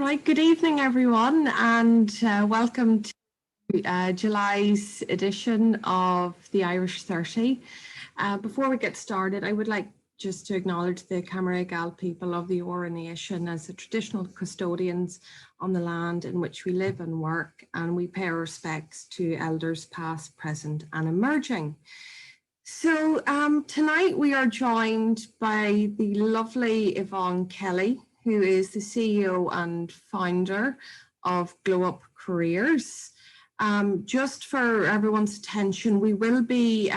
right, good evening everyone, and welcome to July's edition of the Irish 30. Before we get started, I would like just to acknowledge the Camaragal people of the Eora Nation as the traditional custodians on the land in which we live and work, and we pay our respects to elders past, present and emerging. So tonight we are joined by the lovely Yvonne Kelly, who is the CEO and founder of Glow Up Careers. Just for everyone's attention, we will be,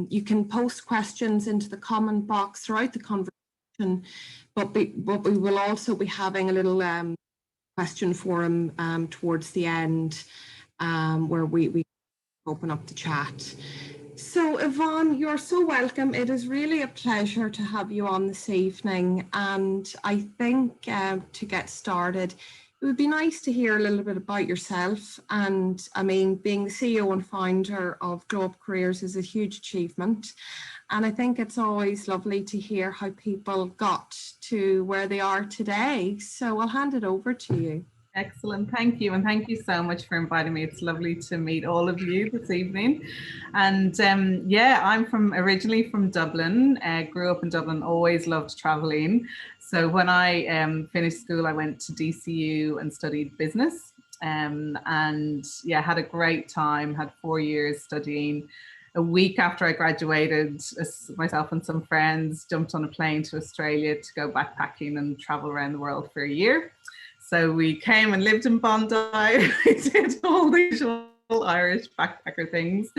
you can post questions into the comment box throughout the conversation, but we will also be having a little question forum towards the end where we open up the chat. So Yvonne, you're so welcome. It is really a pleasure to have you on this evening. And I think to get started, it would be nice to hear a little bit about yourself. And I mean, being the CEO and founder of Glow Up Careers is a huge achievement. And I think it's always lovely to hear how people got to where they are today. So I'll hand it over to you. Excellent, thank you, and thank you so much for inviting me. It's lovely to meet all of you this evening. And yeah, I'm originally from Dublin. Grew up in Dublin, always loved traveling. So when I finished school, I went to DCU and studied business. And yeah, had a great time. Had 4 years studying. A week after I graduated, myself and some friends jumped on a plane to Australia to go backpacking and travel around the world for a year. So we came and lived in Bondi. We did all the usual Irish backpacker things.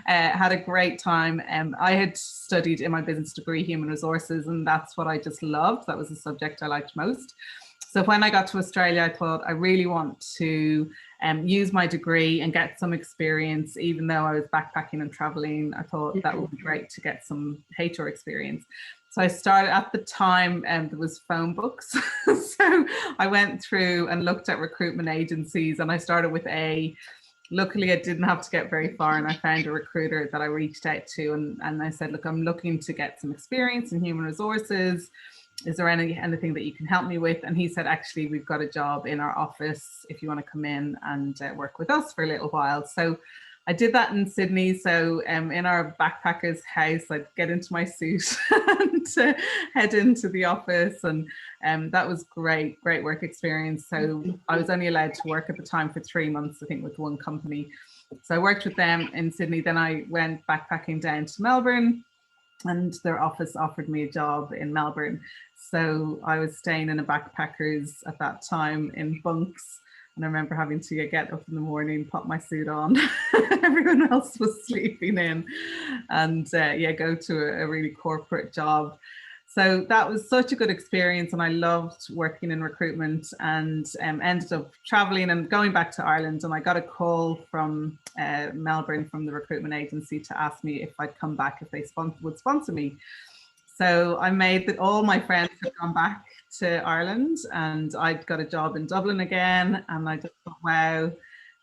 Had a great time. I had studied in my business degree human resources, and that's what I just loved. That was the subject I liked most. So when I got to Australia, I thought I really want to use my degree and get some experience. Even though I was backpacking and traveling, I thought that would be great to get some HR experience. So I started at the time, there was phone books. So I went through and looked at recruitment agencies, and I started with luckily I didn't have to get very far, and I found a recruiter that I reached out to, and I said, look, I'm looking to get some experience in human resources. Is there anything that you can help me with? And he said, actually, we've got a job in our office if you want to come in and work with us for a little while. So I did that in Sydney. So in our backpacker's house, I'd get into my suit and head into the office. And that was great work experience. So I was only allowed to work at the time for 3 months, I think, with one company. So I worked with them in Sydney. Then I went backpacking down to Melbourne, and their office offered me a job in Melbourne. So I was staying in a backpackers at that time in bunks. And I remember having to get up in the morning, put my suit on. Everyone else was sleeping in, and yeah, go to a really corporate job. So that was such a good experience, and I loved working in recruitment, and ended up traveling and going back to Ireland. And I got a call from Melbourne from the recruitment agency to ask me if I'd come back, if they would sponsor me. So I made that all my friends had gone back to Ireland, and I'd got a job in Dublin again, and I just thought, wow,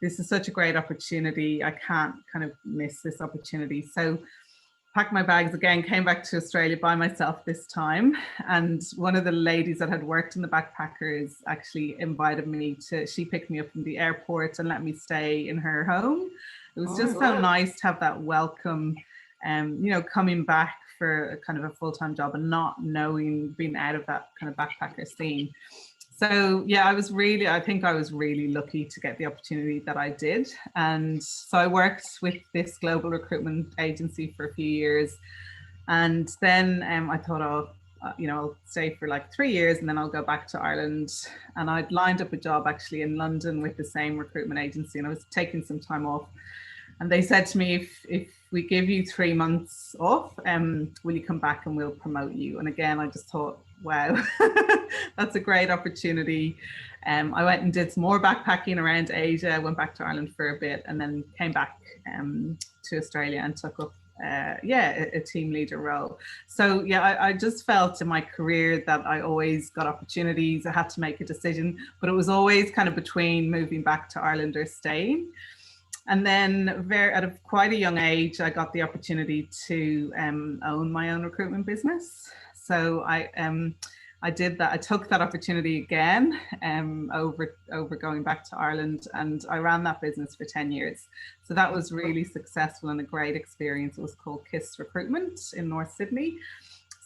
this is such a great opportunity. I can't kind of miss this opportunity. So packed my bags again, came back to Australia by myself this time. And one of the ladies that had worked in the backpackers actually invited me she picked me up from the airport and let me stay in her home. It was just so nice to have that welcome, you know, coming back for a kind of a full-time job and not knowing, being out of that kind of backpacker scene. So yeah, I think I was really lucky to get the opportunity that I did. And so I worked with this global recruitment agency for a few years. And then I thought, I'll stay for like 3 years and then I'll go back to Ireland. And I'd lined up a job actually in London with the same recruitment agency, and I was taking some time off. And they said to me, if we give you 3 months off, will you come back and we'll promote you? And again, I just thought, wow, that's a great opportunity. I went and did some more backpacking around Asia, went back to Ireland for a bit, and then came back to Australia and took up a team leader role. So yeah, I just felt in my career that I always got opportunities. I had to make a decision, but it was always kind of between moving back to Ireland or staying. And then at a quite a young age, I got the opportunity to own my own recruitment business. So I I did that. I took that opportunity again over going back to Ireland, and I ran that business for 10 years. So that was really successful and a great experience. It was called KISS Recruitment in North Sydney.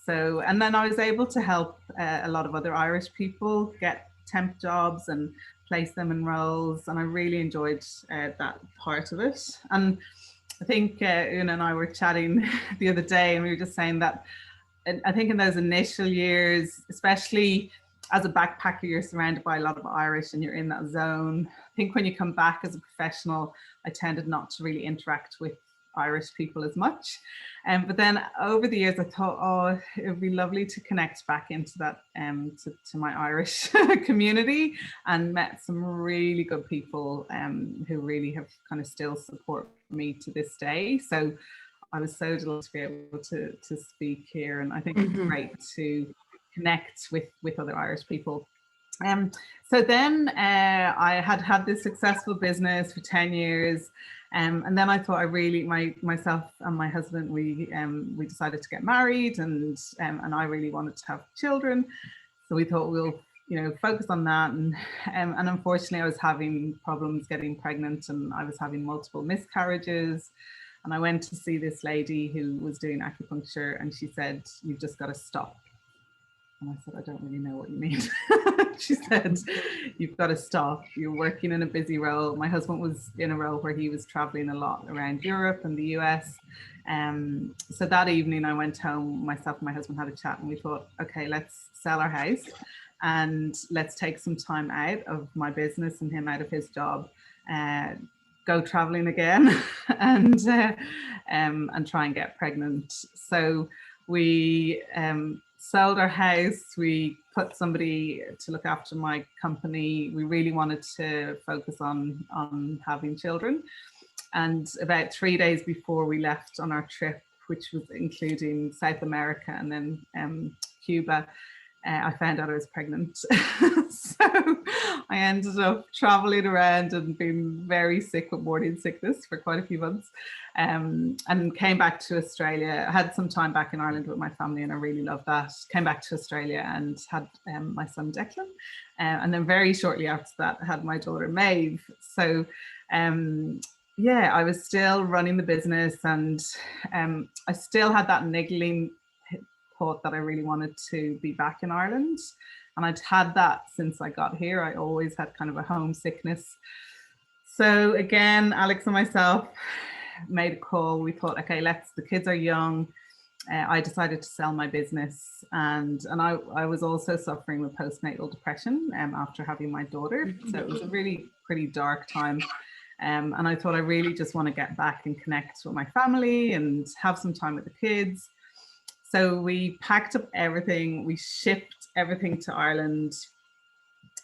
So, and then I was able to help a lot of other Irish people get temp jobs and place them in roles, and I really enjoyed that part of it. And I think Una and I were chatting the other day, and we were just saying that I think in those initial years, especially as a backpacker, you're surrounded by a lot of Irish and you're in that zone. I think when you come back as a professional, I tended not to really interact with Irish people as much. But then over the years, I thought, oh, it would be lovely to connect back into that, to my Irish community, and met some really good people who really have kind of still support me to this day. So I was so delighted to be able to speak here, and I think it's great to connect with other Irish people. So then I had this successful business for 10 years. And then I thought myself and my husband, we decided to get married, and I really wanted to have children. So we thought we'll, focus on that. And unfortunately I was having problems getting pregnant, and I was having multiple miscarriages. And I went to see this lady who was doing acupuncture, and she said, "You've just got to stop." And I said, "I don't really know what you mean." She said, "You've got to stop. You're working in a busy role." My husband was in a role where he was traveling a lot around Europe and the US. So that evening I went home, myself and my husband had a chat, and we thought, okay, let's sell our house and let's take some time out of my business and him out of his job, go traveling again and try and get pregnant. So we sold our house. We put somebody to look after my company. We really wanted to focus on having children. And about 3 days before we left on our trip, which was including South America and then Cuba, I found out I was pregnant. So I ended up traveling around and being very sick with morning sickness for quite a few months, and came back to Australia. I had some time back in Ireland with my family, and I really loved that. Came back to Australia and had my son Declan, and then very shortly after that I had my daughter Maeve. So yeah, I was still running the business, and I still had that niggling thought that I really wanted to be back in Ireland. And I'd had that since I got here. I always had kind of a homesickness. So again, Alex and myself made a call. We thought, okay, the kids are young. I decided to sell my business, and I was also suffering with postnatal depression after having my daughter. So it was a really pretty dark time. And I thought I really just want to get back and connect with my family and have some time with the kids. So we packed up everything, we shipped everything to Ireland,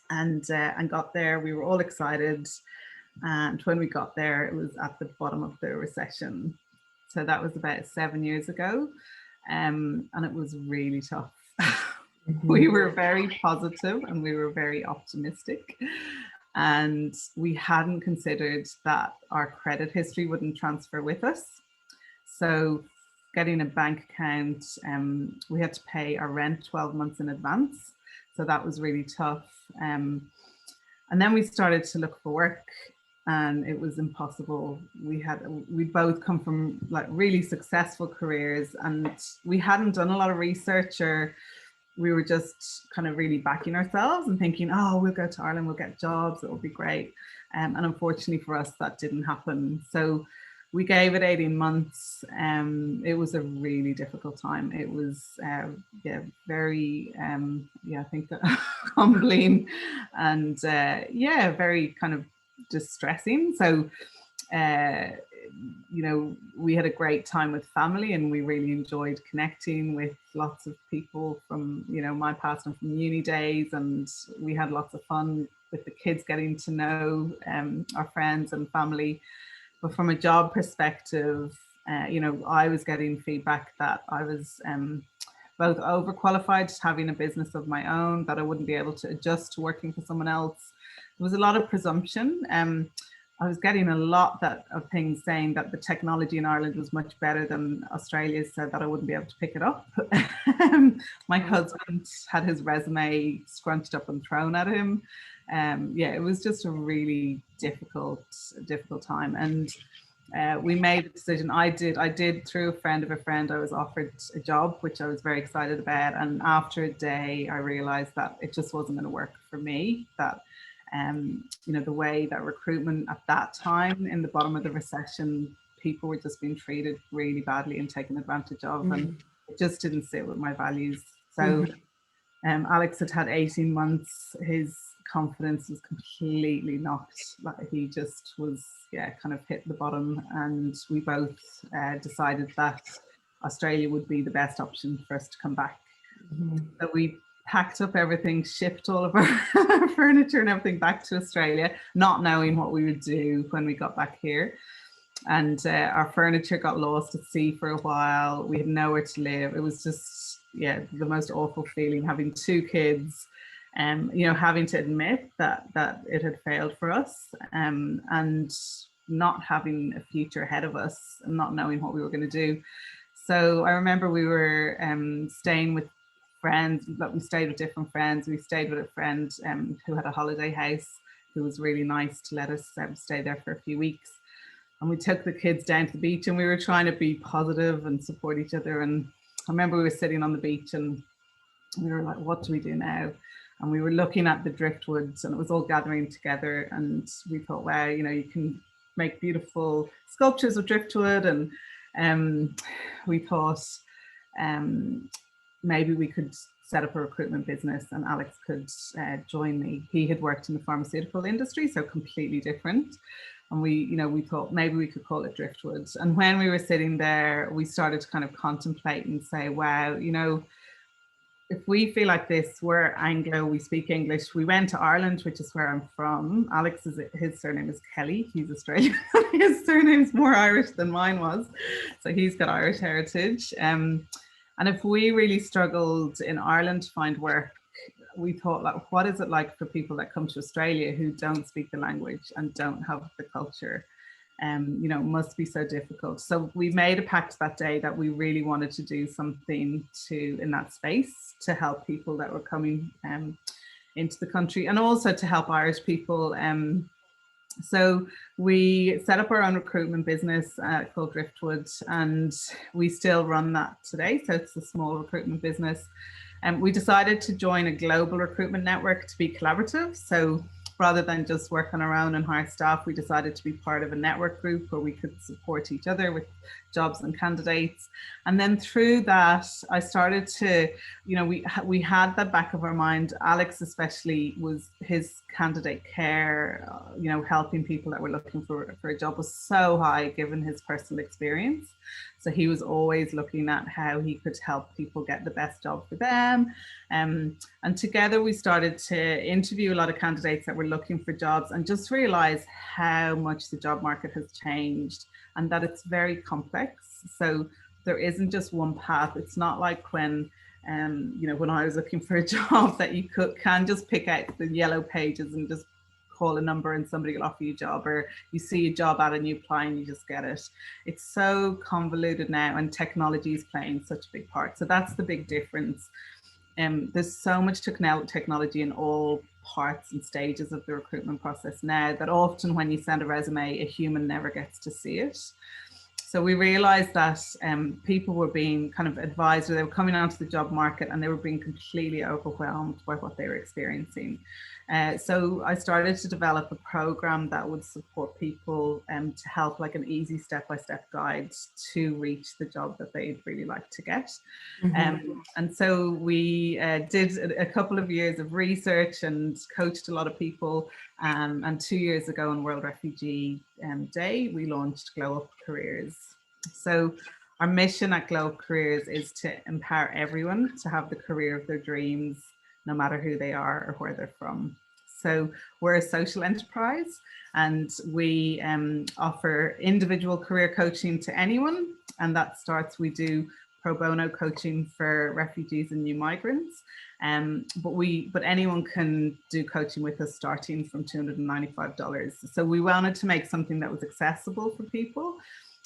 and got there. We were all excited. And when we got there, it was at the bottom of the recession. So that was about 7 years ago. And it was really tough. We were very positive and we were very optimistic. And we hadn't considered that our credit history wouldn't transfer with us. So getting a bank account, we had to pay our rent 12 months in advance. So that was really tough. And then we started to look for work, and it was impossible. We both come from like really successful careers, and we hadn't done a lot of research, or we were just kind of really backing ourselves and thinking, oh, we'll go to Ireland, we'll get jobs, it will be great. And unfortunately for us, that didn't happen. So we gave it 18 months. It was a really difficult time. It was, very, I think humbling and, very kind of distressing. So, we had a great time with family, and we really enjoyed connecting with lots of people from, my past and from uni days. And we had lots of fun with the kids, getting to know our friends and family. But from a job perspective, I was getting feedback that I was both overqualified, having a business of my own, that I wouldn't be able to adjust to working for someone else. There was a lot of presumption. I was getting a lot of things saying that the technology in Ireland was much better than Australia's, so that I wouldn't be able to pick it up. My husband had his resume scrunched up and thrown at him. Yeah, it was just a really difficult time. And we made a decision. I did through a friend of a friend. I was offered a job, which I was very excited about. And after a day, I realized that it just wasn't going to work for me. That you know, the way that recruitment at that time, in the bottom of the recession, people were just being treated really badly and taken advantage of, and it just didn't sit with my values. So Alex had 18 months. His confidence was completely knocked. Like, he just was, yeah, kind of hit the bottom, and we both decided that Australia would be the best option for us to come back. So we packed up everything, shipped all of our furniture and everything back to Australia, not knowing what we would do when we got back here. And our furniture got lost at sea for a while. We had nowhere to live. It was just, yeah, the most awful feeling, having 2 kids, you know, having to admit that it had failed for us, and not having a future ahead of us and not knowing what we were going to do. So I remember we were staying with friends, but we stayed with different friends. We stayed with a friend who had a holiday house, who was really nice to let us stay there for a few weeks. And we took the kids down to the beach, and we were trying to be positive and support each other. And I remember we were sitting on the beach and we were like, what do we do now? And we were looking at the driftwoods, and it was all gathering together. And we thought, wow, you know, you can make beautiful sculptures of driftwood. And we thought, maybe we could set up a recruitment business and Alex could join me. He had worked in the pharmaceutical industry, so completely different. And we thought maybe we could call it Driftwood. And when we were sitting there, we started to kind of contemplate and say, wow, you know, if we feel like this, we're Anglo, we speak English. We went to Ireland, which is where I'm from. His surname is Kelly. He's Australian. His surname's more Irish than mine was. So he's got Irish heritage. And if we really struggled in Ireland to find work, we thought, like, what is it like for people that come to Australia who don't speak the language and don't have the culture? You know, it must be so difficult. So we made a pact that day that we really wanted to do something in that space to help people that were coming into the country, and also to help Irish people. So we set up our own recruitment business called Driftwood, and we still run that today. So it's a small recruitment business. And we decided to join a global recruitment network to be collaborative. So rather than just work on our own and hire staff, we decided to be part of a network group where we could support each other with jobs and candidates. And then through that, I started to, you know, we had that back of our mind. Alex especially, was his candidate care, you know, helping people that were looking for a job was so high given his personal experience. So he was always looking at how he could help people get the best job for them. And together we started to interview a lot of candidates that were looking for jobs, and just realize how much the job market has changed and that it's very complex. So there isn't just one path. It's not like when, you know, when I was looking for a job that you can just pick out the yellow pages and just call a number and somebody will offer you a job, or you see a job ad and you apply and you just get it. It's so convoluted now, and technology is playing such a big part. So that's the big difference. There's so much technology in all parts and stages of the recruitment process now that often when you send a resume, a human never gets to see it. So we realized that people were being kind of advised, or they were coming onto the job market and they were being completely overwhelmed by what they were experiencing. So I started to develop a program that would support people to help, like an easy step-by-step guide to reach the job that they'd really like to get. And so we did a couple of years of research and coached a lot of people. And 2 years ago on World Refugee Day, we launched Glow Up Careers. So our mission at Glow Up Careers is to empower everyone to have the career of their dreams, no matter who they are or where they're from. So we're a social enterprise, and we offer individual career coaching to anyone. And that starts, we do pro bono coaching for refugees and new migrants. But anyone can do coaching with us starting from $295. So we wanted to make something that was accessible for people.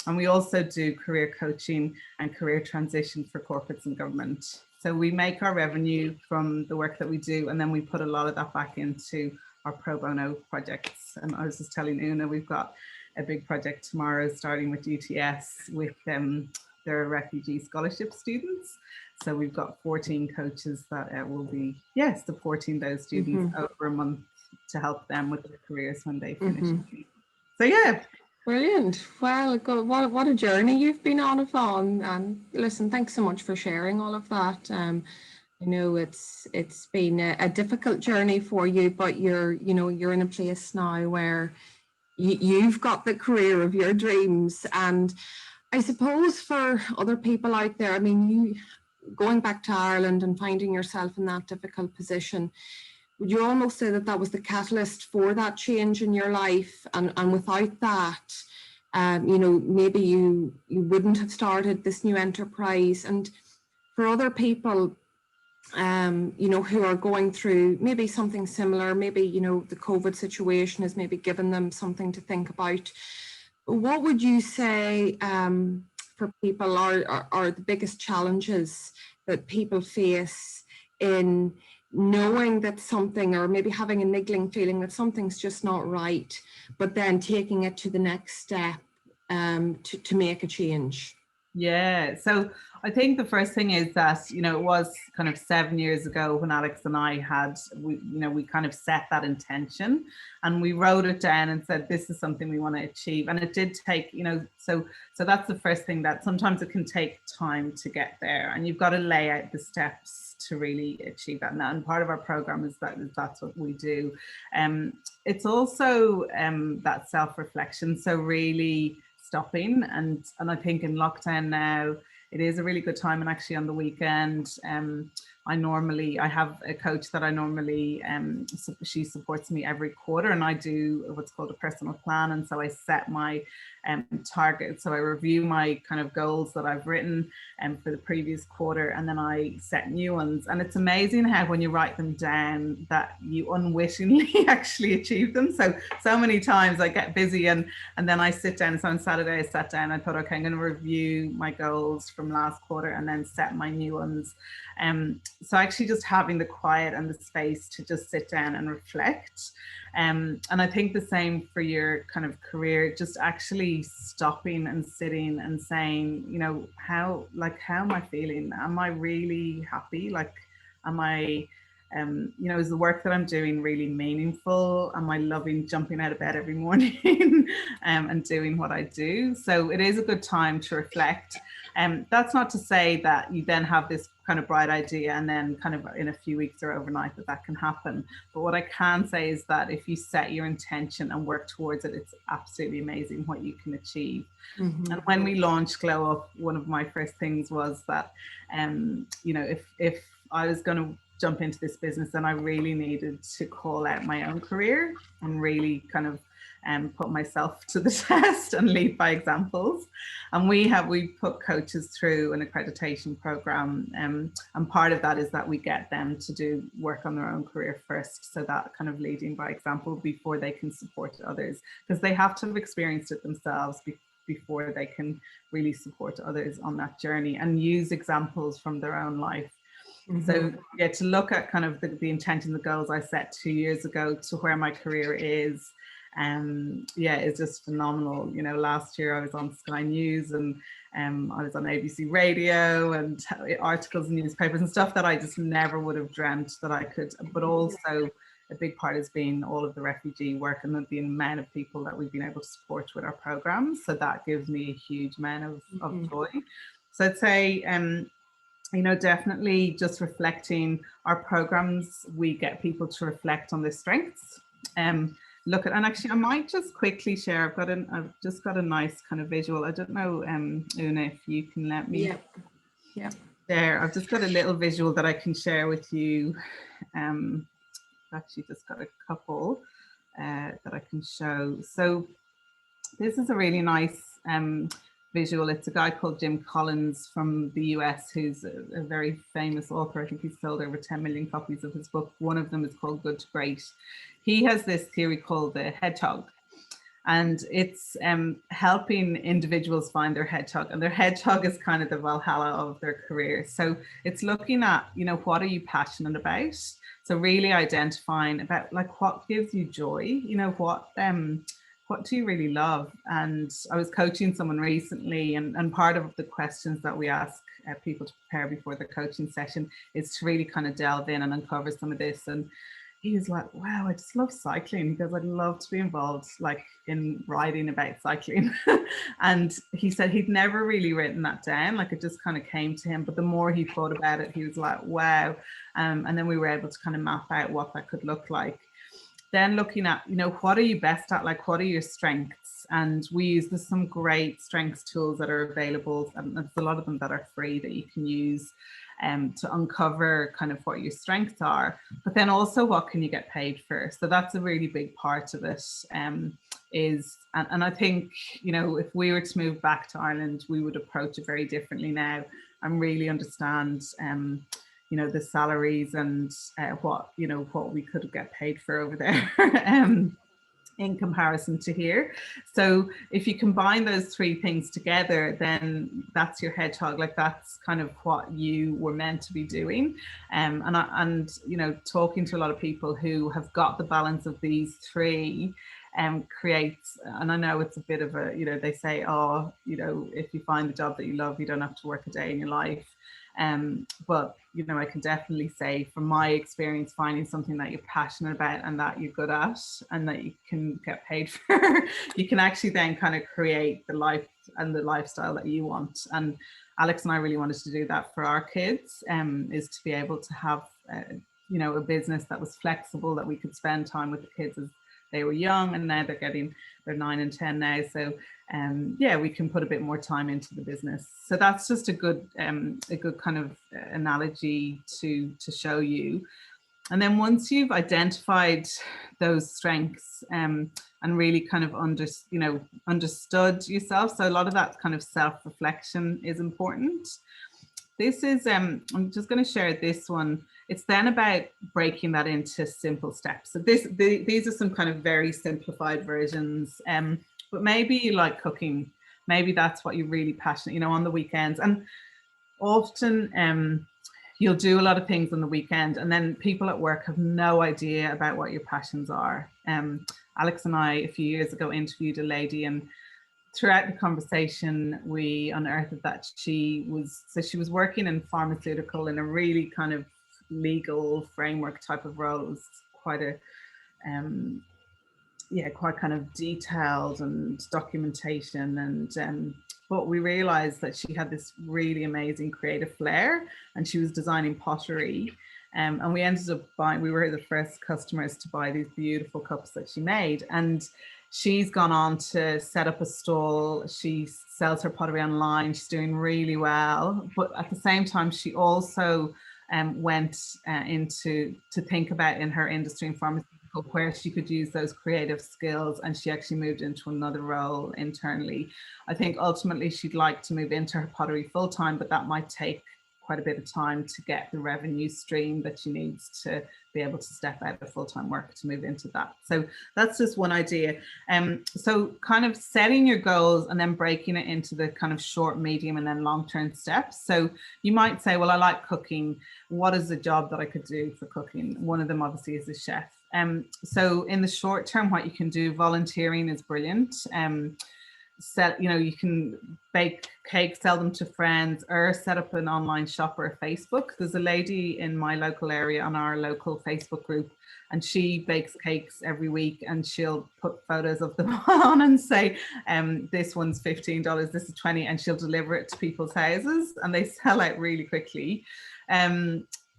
And we also do career coaching and career transition for corporates and government. So we make our revenue from the work that we do, and then we put a lot of that back into our pro bono projects. And I was just telling Una, we've got a big project tomorrow starting with UTS with their refugee scholarship students. So we've got 14 coaches that will be supporting those students over a month to help them with their careers when they finish. So yeah. Brilliant. Well, what a journey you've been on, Yvonne. And listen, thanks so much for sharing all of that. I know it's been a difficult journey for you, but you're in a place now where you've got the career of your dreams. And I suppose for other people out there, I mean, you going back to Ireland and finding yourself in that difficult position, would you almost say that was the catalyst for that change in your life? And without that, maybe you wouldn't have started this new enterprise. And for other people, who are going through maybe something similar, maybe, the COVID situation has maybe given them something to think about. What would you say for people are the biggest challenges that people face in knowing that something, or maybe having a niggling feeling that something's just not right, but then taking it to the next step to make a change? Yeah, so I think the first thing is that, it was kind of 7 years ago when Alex and I we kind of set that intention and we wrote it down and said, this is something we want to achieve. And it did take, so that's the first thing, that sometimes it can take time to get there, and you've got to lay out the steps to really achieve that. And part of our program is that's what we do. It's also that self-reflection. So really stopping, and I think in lockdown now it is a really good time. And actually on the weekend I have a coach that I normally she supports me every quarter, and I do what's called a personal plan. And so I set my targets, so I review my kind of goals that I've written for the previous quarter, and then I set new ones. And it's amazing how when you write them down that you unwittingly actually achieve them. So many times I get busy and then I sit down. So on Saturday I sat down, I thought, okay, I'm going to review my goals from last quarter and then set my new ones. So actually just having the quiet and the space to just sit down and reflect. And I think the same for your kind of career, just actually stopping and sitting and saying, how am I feeling? Am I really happy? Like, am I, is the work that I'm doing really meaningful? Am I loving jumping out of bed every morning and doing what I do? So it is a good time to reflect. That's not to say that you then have this kind of bright idea and then kind of in a few weeks or overnight that can happen. But what I can say is that if you set your intention and work towards it, it's absolutely amazing what you can achieve. And when we launched Glow Up, one of my first things was that, if I was going to jump into this business, then I really needed to call out my own career and really kind of put myself to the test and lead by examples. And we put coaches through an accreditation program, and part of that is that we get them to do work on their own career first, so that kind of leading by example before they can support others, because they have to have experienced it themselves before they can really support others on that journey and use examples from their own life. So yeah, to look at kind of the intent and the goals I set 2 years ago to where my career is, it's just phenomenal. Last year I was on Sky News and I was on ABC Radio and articles in newspapers and stuff that I just never would have dreamt that I could. But also a big part has been all of the refugee work and the amount of people that we've been able to support with our programs. So that gives me a huge amount of joy. So I'd say, definitely just reflecting our programs, we get people to reflect on their strengths. And actually I might just quickly share, I've just got a nice kind of visual. I don't know, Una, if you can let me share. I've just got a little visual that I can share with you. Actually just got a couple that I can show. So this is a really nice visual. It's a guy called Jim Collins from the US, who's a very famous author. I think he's sold over 10 million copies of his book. One of them is called Good to Great. He has this theory called the hedgehog, and it's helping individuals find their hedgehog, and their hedgehog is kind of the Valhalla of their career. So it's looking at, you know, what are you passionate about? So really identifying about like what gives you joy, you know, what do you really love? And I was coaching someone recently, and part of the questions that we ask people to prepare before the coaching session is to really kind of delve in and uncover some of this. And he was like, wow, I just love cycling. He goes, I'd love to be involved like in writing about cycling. And he said he'd never really written that down. Like it just kind of came to him. But the more he thought about it, he was like, wow. And then we were able to kind of map out what that could look like. Then looking at, you know, what are you best at? Like, what are your strengths? And we use, there's some great strengths tools that are available, and there's a lot of them that are free that you can use to uncover kind of what your strengths are, but then also what can you get paid for? So that's a really big part of it. And I think, you know, if we were to move back to Ireland, we would approach it very differently now and really understand, you know, the salaries and what we could get paid for over there. In comparison to here. So if you combine those three things together, then that's your hedgehog. Like that's kind of what you were meant to be doing. And you know, talking to a lot of people who have got the balance of these three creates, and I know it's a bit of a, you know, they say, oh, you know, if you find a job that you love, you don't have to work a day in your life. But you know, I can definitely say from my experience, finding something that you're passionate about and that you're good at and that you can get paid for, you can actually then kind of create the life and the lifestyle that you want. And Alex and I really wanted to do that for our kids, is to be able to have you know, a business that was flexible, that we could spend time with the kids as they were young, and now they're 9 and 10 now. So yeah, we can put a bit more time into the business. So that's just a good kind of analogy to show you. And then once you've identified those strengths and really kind of understood yourself, so a lot of that kind of self-reflection is important. This is, I'm just going to share this one. It's then about breaking that into simple steps. So these are some kind of very simplified versions, but maybe you like cooking. Maybe that's what you're really passionate, you know, on the weekends. And often you'll do a lot of things on the weekend, and then people at work have no idea about what your passions are. Alex and I, a few years ago, interviewed a lady, and throughout the conversation, we unearthed that she was working in pharmaceutical in a really kind of legal framework type of role. It was quite a, quite kind of detailed and documentation. And but we realized that she had this really amazing creative flair, and she was designing pottery. And we ended up buying, we were the first customers to buy these beautiful cups that she made. And she's gone on to set up a stall. She sells her pottery online. She's doing really well. But at the same time, she also went into to think about in her industry in pharmaceutical where she could use those creative skills. And she actually moved into another role internally. I think ultimately she'd like to move into her pottery full time, but that might take quite a bit of time to get the revenue stream that she needs to be able to step out of full-time work to move into that. So that's just one idea. So kind of setting your goals and then breaking it into the kind of short, medium, and then long-term steps. So you might say, well, I like cooking. What is the job that I could do for cooking? One of them obviously is a chef. So in the short term, what you can do, volunteering is brilliant. You can bake cakes, sell them to friends, or set up an online shop or a Facebook. There's a lady in my local area on our local Facebook group, and she bakes cakes every week, and she'll put photos of them on and say, this one's $15, this is $20, and she'll deliver it to people's houses, and they sell out really quickly.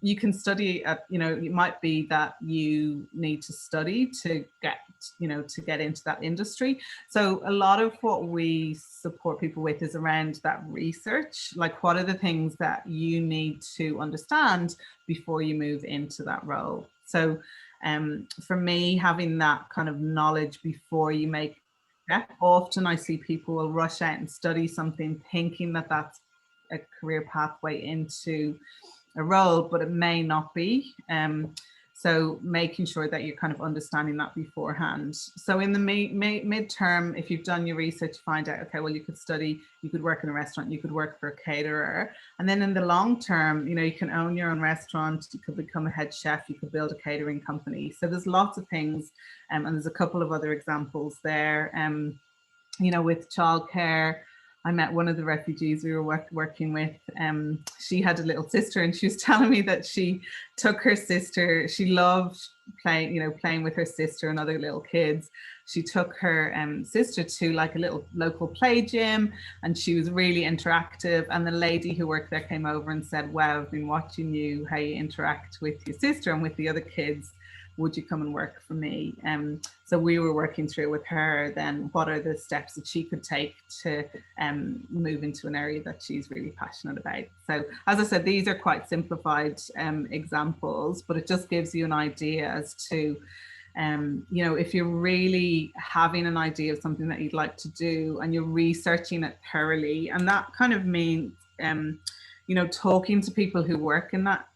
You can study at, it might be that you need to study to get, to get into that industry. So a lot of what we support people with is around that research, like what are the things that you need to understand before you move into that role. So for me, having that kind of knowledge before you make step. Often I see people will rush out and study something thinking that that's a career pathway into a role, but it may not be. So making sure that you're kind of understanding that beforehand. So in the midterm, if you've done your research, find out, okay, well, you could study, you could work in a restaurant, you could work for a caterer. And then in the long term, you know, you can own your own restaurant, you could become a head chef, you could build a catering company. So there's lots of things. And there's a couple of other examples there. You know, with childcare, I met one of the refugees we were working with. She had a little sister, and she was telling me that she took her sister. She loved playing with her sister and other little kids. She took her sister to like a little local play gym, and she was really interactive. And the lady who worked there came over and said, "Wow, I've been watching you, how you interact with your sister and with the other kids. Would you come and work for me?" So we were working through with her then what are the steps that she could take to move into an area that she's really passionate about. So as I said, these are quite simplified examples, but it just gives you an idea as to you know, if you're really having an idea of something that you'd like to do and you're researching it thoroughly, and that kind of means you know, talking to people who work in that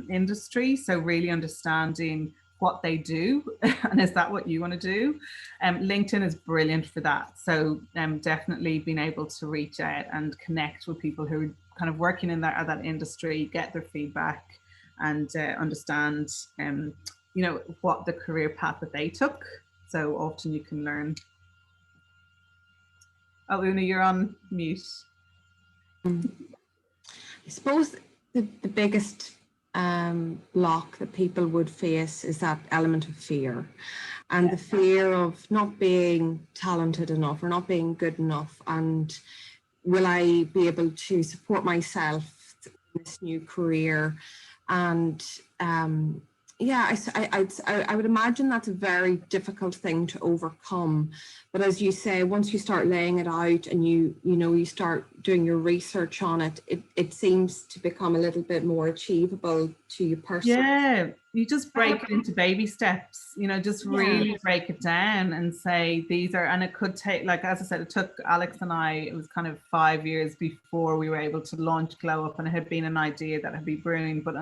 industry, so really understanding what they do and is that what you want to do. LinkedIn is brilliant for that. So definitely being able to reach out and connect with people who are kind of working in that industry, get their feedback, and understand you know, what the career path that they took. So often you can learn. Oh, Una, you're on mute. I suppose the biggest block that people would face is that element of fear, and the fear of not being talented enough or not being good enough, and will I be able to support myself in this new career? And yeah, I would imagine that's a very difficult thing to overcome. But as you say, once you start laying it out and you start doing your research on it, it seems to become a little bit more achievable to you personally. Yeah, you just break it into baby steps, you know, just really break it down and say these are, and it could take, like, as I said, it took Alex and I, it was kind of 5 years before we were able to launch Glow Up, and it had been an idea that had been brewing, but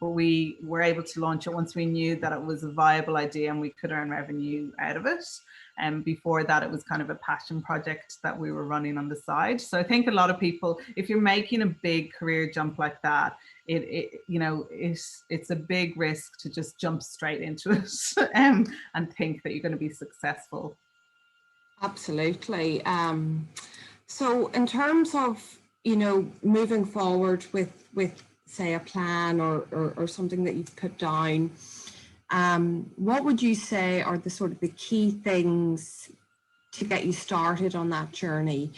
we were able to launch it once we knew that it was a viable idea and we could earn revenue out of it. And before that, it was kind of a passion project that we were running on the side. So I think a lot of people, if you're making a big career jump like that, it's a big risk to just jump straight into it and think that you're going to be successful. Absolutely. So in terms of, you know, moving forward with say a plan or something that you've put down, what would you say are the sort of the key things to get you started on that journey?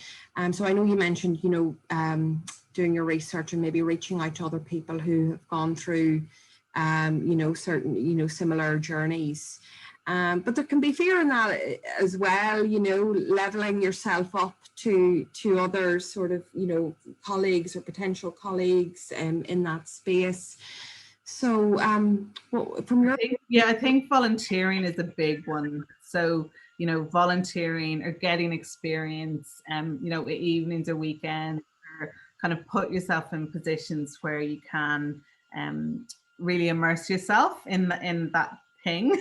So I know you mentioned, you know, doing your research and maybe reaching out to other people who have gone through, you know, certain, you know, similar journeys. But there can be fear in that as well, you know, leveling yourself up to other sort of, you know, colleagues or potential colleagues in that space. So from your... I think volunteering is a big one. So, you know, volunteering or getting experience, you know, evenings or weekends, or kind of put yourself in positions where you can really immerse yourself in that thing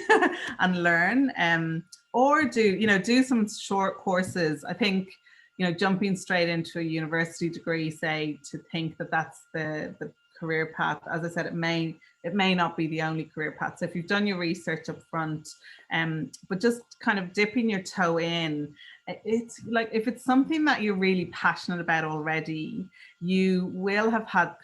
and learn, or do some short courses. I think, you know, jumping straight into a university degree, say, to think that that's the career path, as I said, it may not be the only career path. So if you've done your research up front, but just kind of dipping your toe in, it's like, if it's something that you're really passionate about already, you will have had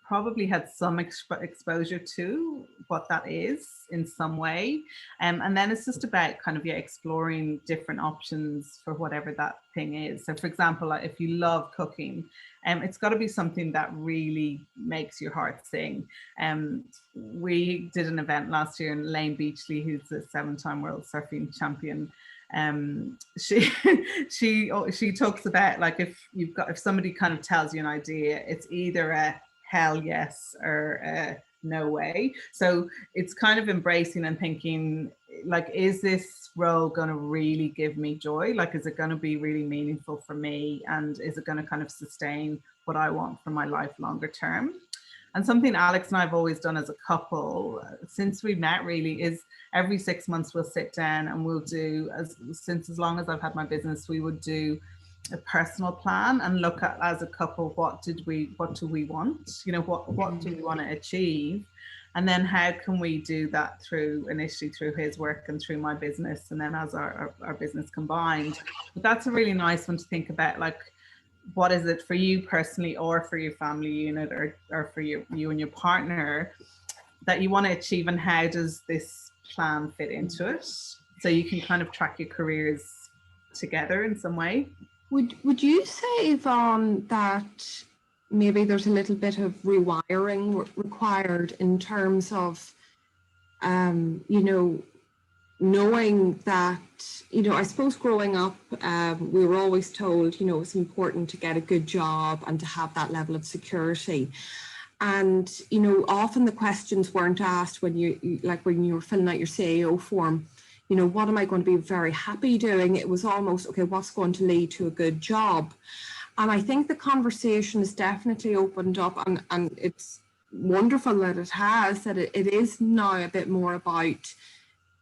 probably had some exposure to what that is in some way. And then it's just about exploring different options for whatever that thing is. So for example, if you love cooking, it's got to be something that really makes your heart sing. We did an event last year, and Elaine Beachley, who's a 7-time world surfing champion, she talks about, like, if somebody kind of tells you an idea, it's either a hell yes or no way. So it's kind of embracing and thinking, like, is this role going to really give me joy? Like, is it going to be really meaningful for me? And is it going to kind of sustain what I want for my life longer term? And something Alex and I have always done as a couple since we met really is every 6 months we'll sit down and we'll do, as long as I've had my business, we would do a personal plan and look at, as a couple, what do we want? You know, what do we want to achieve? And then how can we do that initially through his work and through my business, and then as our business combined. But that's a really nice one to think about, like, what is it for you personally or for your family unit or for you and your partner that you want to achieve, and how does this plan fit into it? So you can kind of track your careers together in some way. Would you say, Yvonne, that maybe there's a little bit of rewiring required in terms of, you know, knowing that, you know, I suppose growing up, we were always told, you know, it's important to get a good job and to have that level of security. And, you know, often the questions weren't asked when you were filling out your CAO form, you know, what am I going to be very happy doing? It was almost, okay, what's going to lead to a good job? And I think the conversation has definitely opened up, and it's wonderful that it has, that it is now a bit more about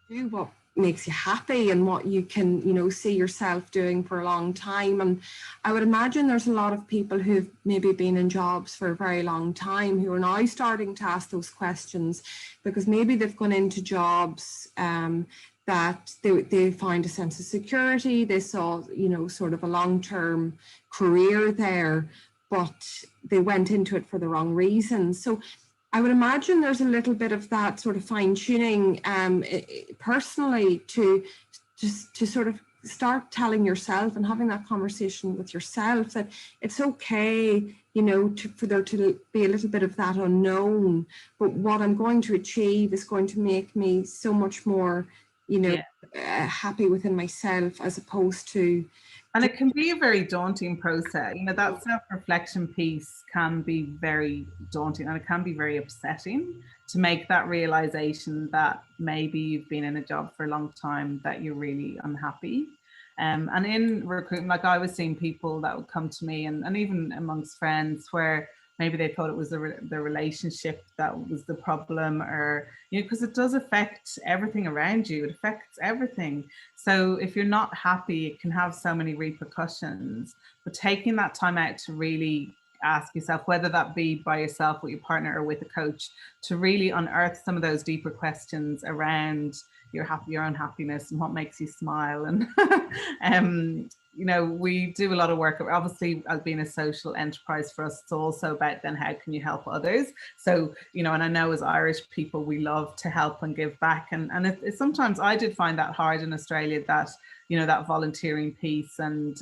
do what makes you happy and what you can, you know, see yourself doing for a long time. And I would imagine there's a lot of people who've maybe been in jobs for a very long time who are now starting to ask those questions, because maybe they've gone into jobs that they find a sense of security. They saw, you know, sort of a long-term career there, but they went into it for the wrong reasons. So I would imagine there's a little bit of that sort of fine-tuning personally to sort of start telling yourself and having that conversation with yourself that it's okay, you know, for there to be a little bit of that unknown, but what I'm going to achieve is going to make me so much more, you know, happy within myself, as opposed to. And it can be a very daunting process. You know, that self-reflection piece can be very daunting, and it can be very upsetting to make that realization that maybe you've been in a job for a long time, that you're really unhappy. And in recruitment, like, I was seeing people that would come to me, and even amongst friends, where maybe they thought it was the relationship that was the problem, or, you know, because it does affect everything around you. It affects everything. So if you're not happy, it can have so many repercussions. But taking that time out to really ask yourself, whether that be by yourself, with your partner, or with a coach, to really unearth some of those deeper questions around your own happiness and what makes you smile. And you know, we do a lot of work, obviously, as being a social enterprise for us, it's also about then how can you help others. So, you know, and I know as Irish people, we love to help and give back, and it sometimes I did find that hard in Australia, that, you know, that volunteering piece, and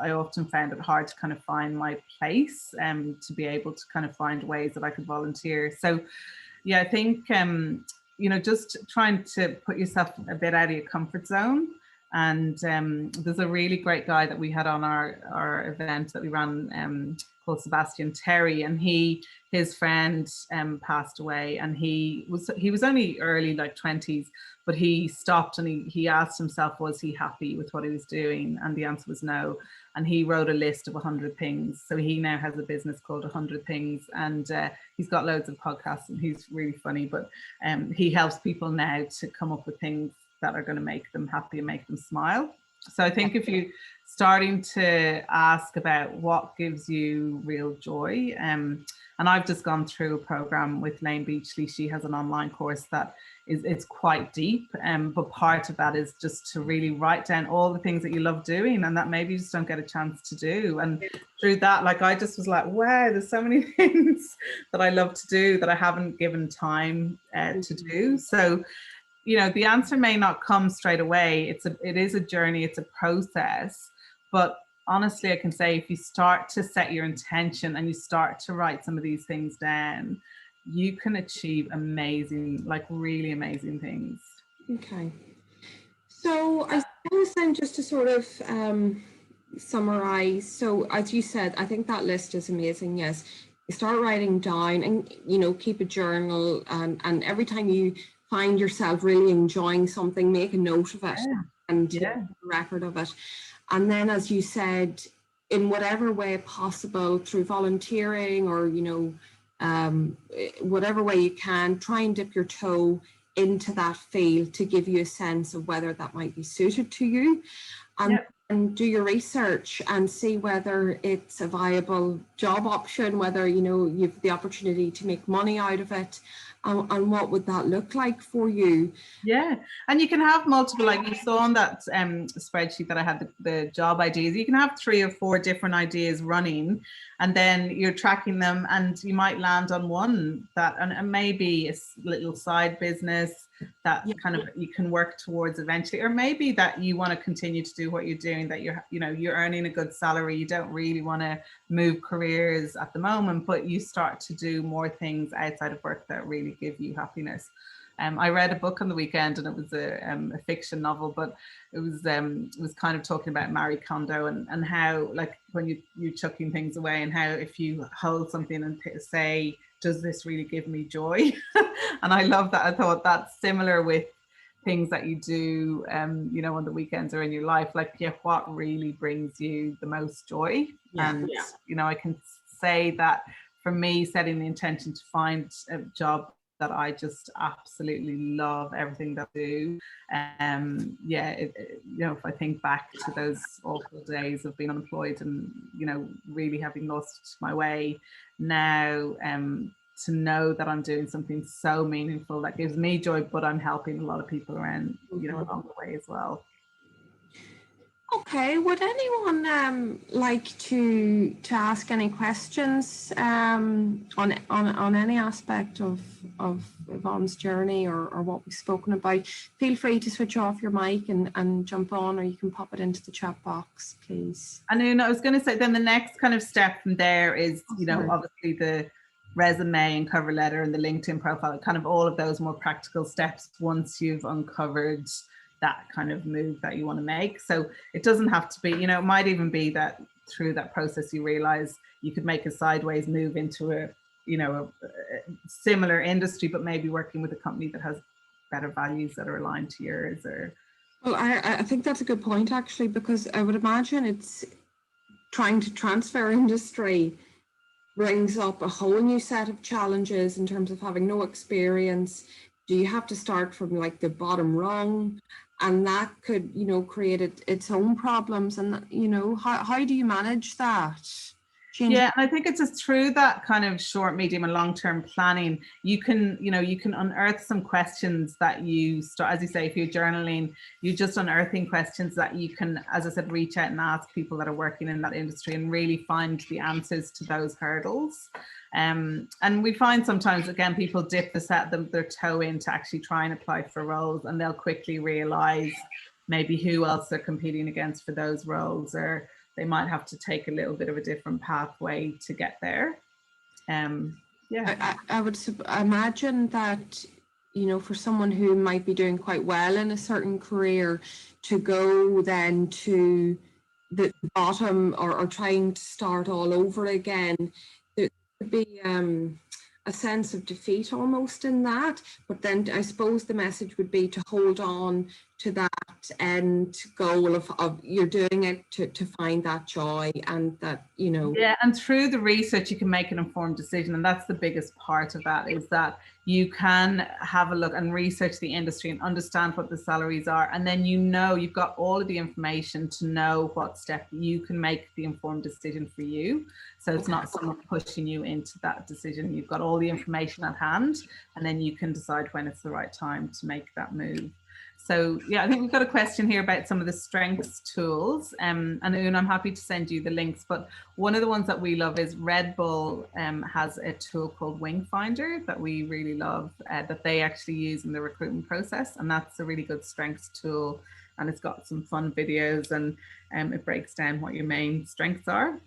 I often found it hard to kind of find my place, to be able to kind of find ways that I could volunteer. So yeah, I think you know, just trying to put yourself a bit out of your comfort zone. And there's a really great guy that we had on our event that we ran, called Sebastian Terry, and his friend passed away, and he was only early, like 20s, but he stopped and he asked himself, was he happy with what he was doing? And the answer was no. And he wrote a list of 100 things. So he now has a business called 100 Things, and he's got loads of podcasts, and he's really funny, but he helps people now to come up with things that are going to make them happy and make them smile. So I think if you're starting to ask about what gives you real joy, and I've just gone through a program with Lane Beachley. She has an online course that it's quite deep, but part of that is just to really write down all the things that you love doing and that maybe you just don't get a chance to do. And through that, like, I just was like, wow, there's so many things that I love to do that I haven't given time to do. So, you know, the answer may not come straight away. It is a journey, it's a process. But honestly, I can say, if you start to set your intention and you start to write some of these things down, you can achieve amazing, like really amazing things. Okay. So I suppose then, just to sort of summarize, so as you said, I think that list is amazing. Yes, start writing down, and keep a journal, and every time you find yourself really enjoying something, make a note of it and take a record of it. And then, as you said, in whatever way possible, through volunteering or whatever way you can, try and dip your toe into that field to give you a sense of whether that might be suited to you. And do your research and see whether it's a viable job option, whether you've the opportunity to make money out of it, and what would that look like for you. And you can have multiple, like you saw on that spreadsheet that I had, the job ideas. You can have 3 or 4 different ideas running, and then you're tracking them, and you might land on one that, and maybe a little side business that kind of you can work towards eventually, or maybe that you want to continue to do what you're doing, that you're earning a good salary, you don't really want to move careers at the moment, but you start to do more things outside of work that really give you happiness. I read a book on the weekend, and it was a fiction novel, but it was kind of talking about Marie Kondo and how, like, when you're chucking things away, and how if you hold something and say, does this really give me joy? And I love that. I thought that's similar with things that you do, on the weekends or in your life, like, what really brings you the most joy? I can say that for me, setting the intention to find a job that I just absolutely love everything that I do. If I think back to those awful days of being unemployed and, really having lost my way, now to know that I'm doing something so meaningful that gives me joy, but I'm helping a lot of people around, along the way as well. Okay, would anyone like to ask any questions on any aspect of Yvonne's journey or what we've spoken about? Feel free to switch off your mic and jump on, or you can pop it into the chat box, please. And I was going to say, then the next kind of step from there is, obviously the resume and cover letter and the LinkedIn profile, kind of all of those more practical steps once you've uncovered that kind of move that you want to make. So it doesn't have to be, it might even be that through that process you realize you could make a sideways move into a similar industry, but maybe working with a company that has better values that are aligned to yours. Or well, I think that's a good point, actually, because I would imagine it's trying to transfer industry brings up a whole new set of challenges in terms of having no experience. Do you have to start from like the bottom rung? And that could, create its own problems. And, how do you manage that? Yeah, and I think it's just through that kind of short, medium, and long-term planning, you can unearth some questions that you start, as you say, if you're journaling, you're just unearthing questions that you can, as I said, reach out and ask people that are working in that industry and really find the answers to those hurdles. And we find sometimes, again, people dip their toe in to actually try and apply for roles, and they'll quickly realize maybe who else they're competing against for those roles, or they might have to take a little bit of a different pathway to get there. I would imagine that, for someone who might be doing quite well in a certain career, to go then to the bottom or trying to start all over again, there could be a sense of defeat almost in that. But then I suppose the message would be to hold on to that end goal of you're doing it to find that joy, and that, Yeah, and through the research you can make an informed decision, and that's the biggest part of that, is that you can have a look and research the industry and understand what the salaries are, and then you've got all of the information to know what step you can make the informed decision for you. So it's not someone pushing you into that decision. You've got all the information at hand, and then you can decide when it's the right time to make that move. So yeah, I think we've got a question here about some of the strengths tools, and Oon, I'm happy to send you the links, but one of the ones that we love is Red Bull has a tool called Wing Finder that we really love, that they actually use in the recruitment process, and that's a really good strengths tool, and it's got some fun videos, and it breaks down what your main strengths are.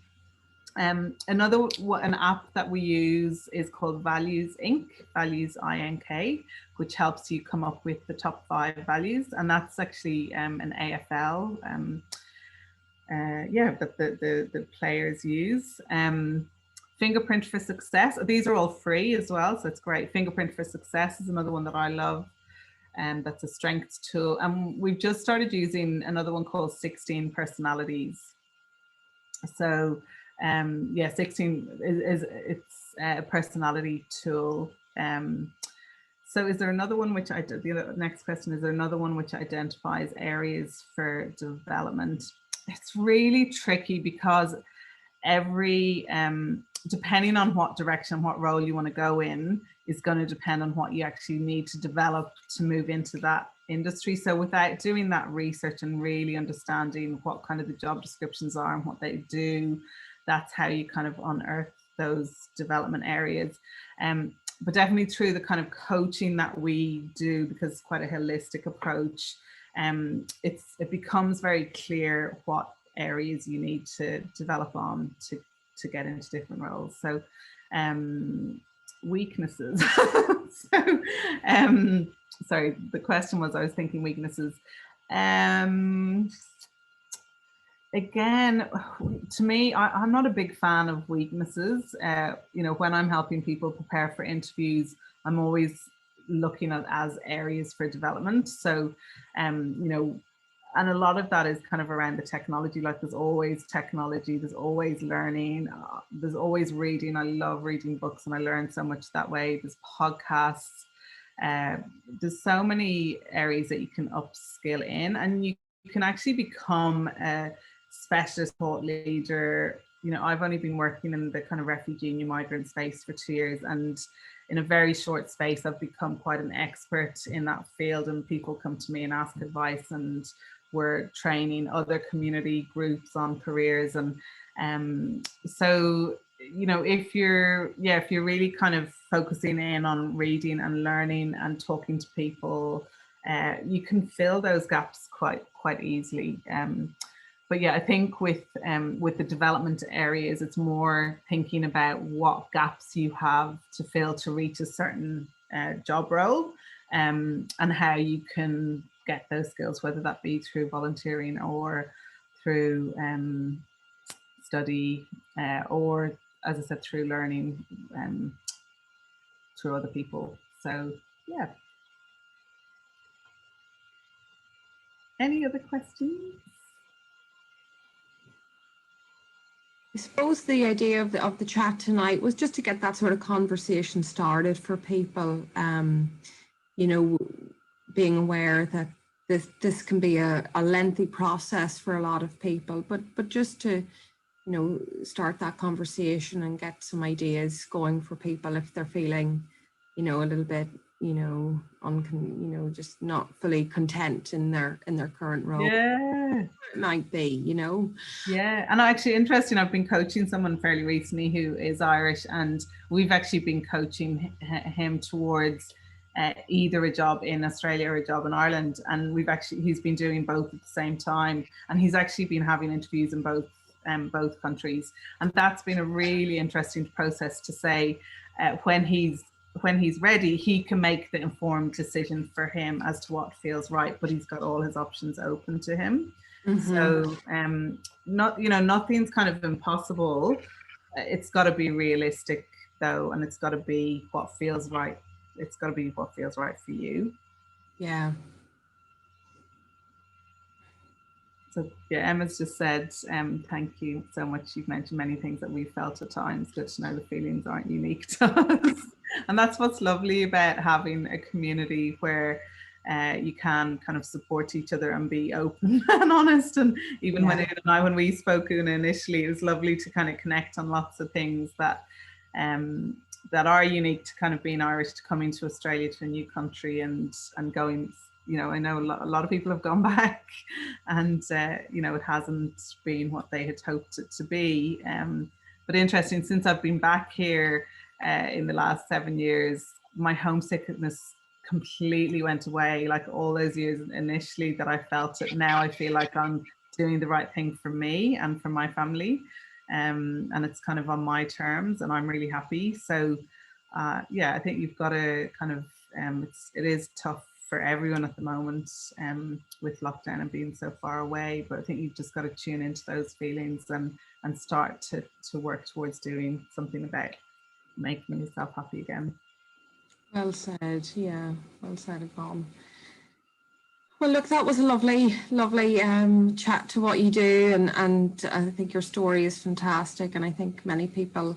An app that we use is called Values Inc., Values INK, which helps you come up with the top 5 values, and that's actually an AFL that the players use. Fingerprint for Success. These are all free as well, so it's great. Fingerprint for Success is another one that I love, and that's a strengths tool. And we've just started using another one called 16 Personalities. So yeah, 16 is it's a personality tool. So is there another one which the next question, is there another one which identifies areas for development? It's really tricky because every, depending on what direction, what role you want to go in, is going to depend on what you actually need to develop to move into that industry. So without doing that research and really understanding what kind of the job descriptions are and what they do, that's how you kind of unearth those development areas. But definitely through the kind of coaching that we do, because it's quite a holistic approach, it becomes very clear what areas you need to develop on to get into different roles. So weaknesses. So sorry, the question was, I was thinking weaknesses. Again, to me, I'm not a big fan of weaknesses. You know, when I'm helping people prepare for interviews, I'm always looking at as areas for development. So, you know, and a lot of that is kind of around the technology. Like there's always technology, there's always learning, there's always reading. I love reading books and I learn so much that way. There's podcasts. There's so many areas that you can upskill in, and you can actually become a specialist thought leader. You know, I've only been working in the kind of refugee and migrant space for 2 years, and in a very short space, I've become quite an expert in that field, and people come to me and ask advice, and we're training other community groups on careers. And so, you know, if you're really kind of focusing in on reading and learning and talking to people, you can fill those gaps quite easily. But yeah, I think with the development areas, it's more thinking about what gaps you have to fill to reach a certain job role, and how you can get those skills, whether that be through volunteering or through study, or, as I said, through learning through other people. So yeah. Any other questions? I suppose the idea of the chat tonight was just to get that sort of conversation started for people, you know, being aware that this can be a lengthy process for a lot of people, but just to, you know, start that conversation and get some ideas going for people if they're feeling, you know, a little bit, you know, just not fully content in their current role. Yeah, it might be, you know. Yeah, and actually interesting, I've been coaching someone fairly recently who is Irish, and we've actually been coaching him towards either a job in Australia or a job in Ireland, and he's been doing both at the same time, and he's actually been having interviews in both countries, and that's been a really interesting process to say when he's ready, he can make the informed decision for him as to what feels right, but he's got all his options open to him. Mm-hmm. So nothing's kind of impossible. It's got to be realistic though, and it's got to be what feels right. It's got to be what feels right for you. Yeah. So yeah, Emma's just said, thank you so much. You've mentioned many things that we've felt at times. Good to know the feelings aren't unique to us. And that's what's lovely about having a community where you can kind of support each other and be open and honest. And even when we spoke initially, it was lovely to kind of connect on lots of things that that are unique to kind of being Irish, to coming to Australia, to a new country, and going. You know, I know a lot of people have gone back, and you know, it hasn't been what they had hoped it to be. But interesting, since I've been back here in the last 7 years, my homesickness completely went away. Like all those years initially that I felt it, now I feel like I'm doing the right thing for me and for my family, and it's kind of on my terms, and I'm really happy. So yeah, I think you've got to kind of it is tough for everyone at the moment, with lockdown and being so far away. But I think you've just got to tune into those feelings and start to work towards doing something about making yourself happy again. Well said. Yeah, well said, Yvonne. Well, look, that was a lovely chat to what you do, and I think your story is fantastic, and I think many people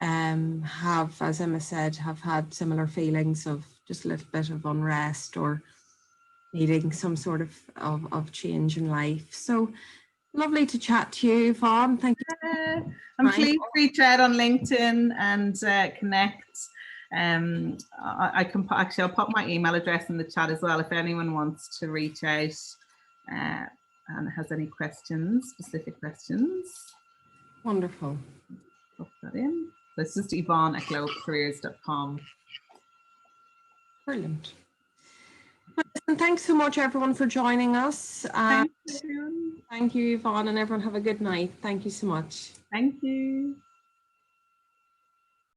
have, as Emma said, have had similar feelings of just a little bit of unrest or needing some sort of change in life. So lovely to chat to you, Yvonne. Thank you. And please reach out on LinkedIn and connect. I can actually, I'll pop my email address in the chat as well if anyone wants to reach out and has any questions, specific questions. Wonderful. Pop that in. So it's just Yvonne@globecareers.com. Brilliant. And thanks so much, everyone, for joining us. Thank you. Thank you, Yvonne, and everyone have a good night. Thank you so much. Thank you.